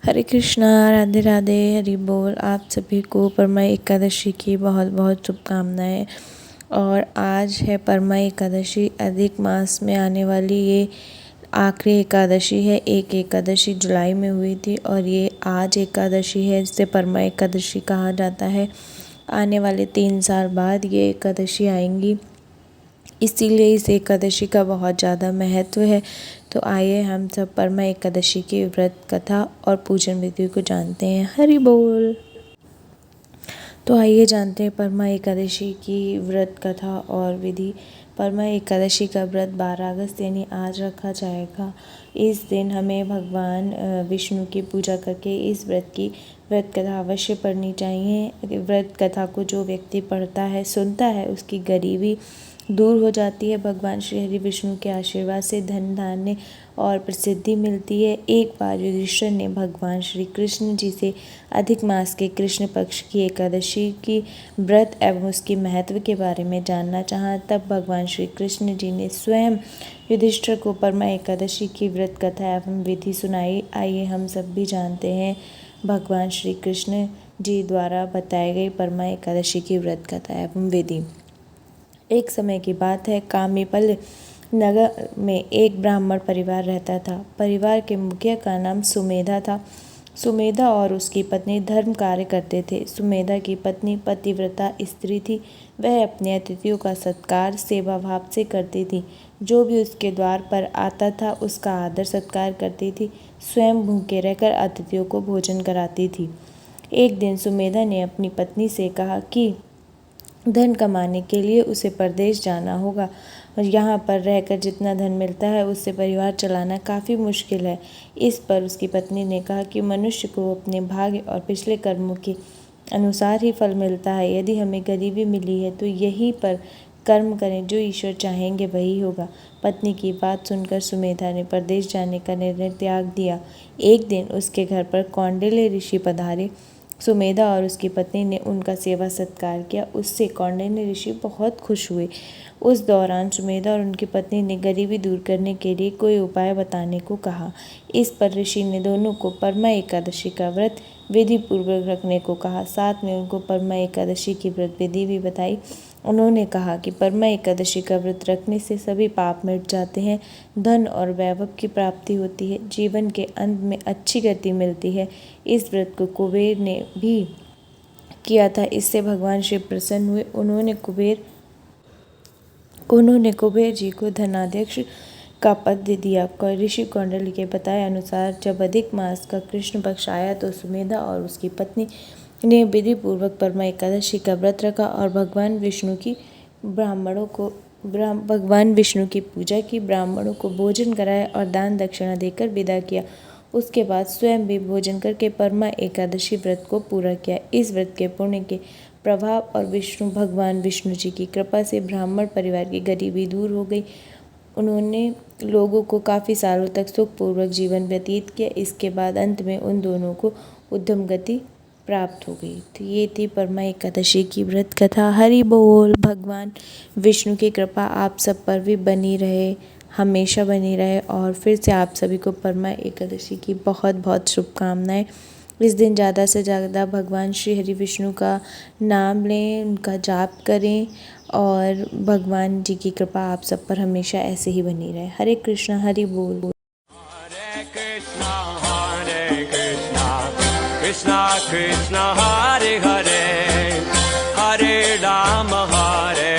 हरे कृष्णा, राधे राधे, हरि बोल। आप सभी को परमा एकादशी की बहुत बहुत शुभकामनाएं। और आज है परमा एकादशी। अधिक मास में आने वाली ये आखिरी एकादशी है। एक एकादशी जुलाई में हुई थी और ये आज एकादशी है, जिसे परमा एकादशी कहा जाता है। आने वाले 3 साल बाद ये एकादशी आएंगी, इसीलिए इस एकादशी का बहुत ज़्यादा महत्व है। तो आइए हम सब परमा एकादशी की व्रत कथा और पूजन विधि को जानते हैं। हरि बोल। तो आइए जानते हैं परमा एकादशी की व्रत कथा और विधि। परमा एकादशी का व्रत 12 अगस्त यानी आज रखा जाएगा। इस दिन हमें भगवान विष्णु की पूजा करके इस व्रत कथा अवश्य पढ़नी चाहिए। व्रत कथा को जो व्यक्ति पढ़ता है, सुनता है, उसकी गरीबी दूर हो जाती है। भगवान श्री हरि विष्णु के आशीर्वाद से धन धान्य और प्रसिद्धि मिलती है। एक बार युधिष्ठिर ने भगवान श्री कृष्ण जी से अधिक मास के कृष्ण पक्ष की एकादशी की व्रत एवं उसकी महत्व के बारे में जानना चाहा। तब भगवान श्री कृष्ण जी ने स्वयं युधिष्ठिर को परमा एकादशी की व्रत कथा एवं विधि सुनाई। आइए हम सब भी जानते हैं भगवान श्री कृष्ण जी द्वारा बताई गई परमा एकादशी की व्रत कथा एवं विधि। एक समय की बात है, कामीपल नगर में एक ब्राह्मण परिवार रहता था। परिवार के मुखिया का नाम सुमेधा था। सुमेधा और उसकी पत्नी धर्म कार्य करते थे। सुमेधा की पत्नी पतिव्रता स्त्री थी। वह अपने अतिथियों का सत्कार सेवा भाव से करती थी। जो भी उसके द्वार पर आता था उसका आदर सत्कार करती थी। स्वयं भूखे रहकर अतिथियों को भोजन कराती थी। एक दिन सुमेधा ने अपनी पत्नी से कहा कि धन कमाने के लिए उसे परदेश जाना होगा और यहाँ पर रहकर जितना धन मिलता है उससे परिवार चलाना काफ़ी मुश्किल है। इस पर उसकी पत्नी ने कहा कि मनुष्य को अपने भाग्य और पिछले कर्मों के अनुसार ही फल मिलता है। यदि हमें गरीबी मिली है तो यहीं पर कर्म करें, जो ईश्वर चाहेंगे वही होगा। पत्नी की बात सुनकर सुमेधा ने परदेश जाने का निर्णय त्याग दिया। एक दिन उसके घर पर कौंडिल्य ऋषि पधारे। सुमेधा और उसकी पत्नी ने उनका सेवा सत्कार किया। उससे कौंडिन्य ऋषि बहुत खुश हुए। उस दौरान सुमेधा और उनकी पत्नी ने गरीबी दूर करने के लिए कोई उपाय बताने को कहा। इस पर ऋषि ने दोनों को परमा एकादशी का व्रत विधि पूर्वक रखने को कहा। साथ में उनको परमा एकादशी की व्रत विधि भी बताई। उन्होंने कहा कि परमा एकादशी का व्रत रखने से सभी पाप मिट जाते हैं, धन और वैभव की प्राप्ति होती है, जीवन के अंत में अच्छी गति मिलती है। इस व्रत को कुबेर ने भी किया था। इससे भगवान शिव प्रसन्न हुए। उन्होंने कुबेर जी को धनाध्यक्ष का पद दे दिया। ऋषि कौंडिल्य के बताए अनुसार जब अधिक मास का कृष्ण पक्ष आया तो सुमेधा और उसकी पत्नी ने विधि पूर्वक परमा एकादशी का व्रत रखा और भगवान विष्णु की पूजा की, ब्राह्मणों को भोजन कराया और दान दक्षिणा देकर विदा किया। उसके बाद स्वयं भी भोजन करके परमा एकादशी व्रत को पूरा किया। इस व्रत के पुण्य के प्रभाव और भगवान विष्णु जी की कृपा से ब्राह्मण परिवार की गरीबी दूर हो गई। उन्होंने लोगों को काफ़ी सालों तक सुखपूर्वक जीवन व्यतीत किया। इसके बाद अंत में उन दोनों को उद्धम गति प्राप्त हो गई। तो ये थी परमा एकादशी की व्रत कथा। हरि बोल। भगवान विष्णु की कृपा आप सब पर भी बनी रहे, हमेशा बनी रहे। और फिर से आप सभी को परमा एकादशी की बहुत बहुत शुभकामनाएं। इस दिन ज़्यादा से ज़्यादा भगवान श्री हरि विष्णु का नाम लें, उनका जाप करें और भगवान जी की कृपा आप सब पर हमेशा ऐसे ही बनी रहे। हरे कृष्णा, हरि बोल। कृष्णा कृष्णा हरे हरे, हरे राम हरे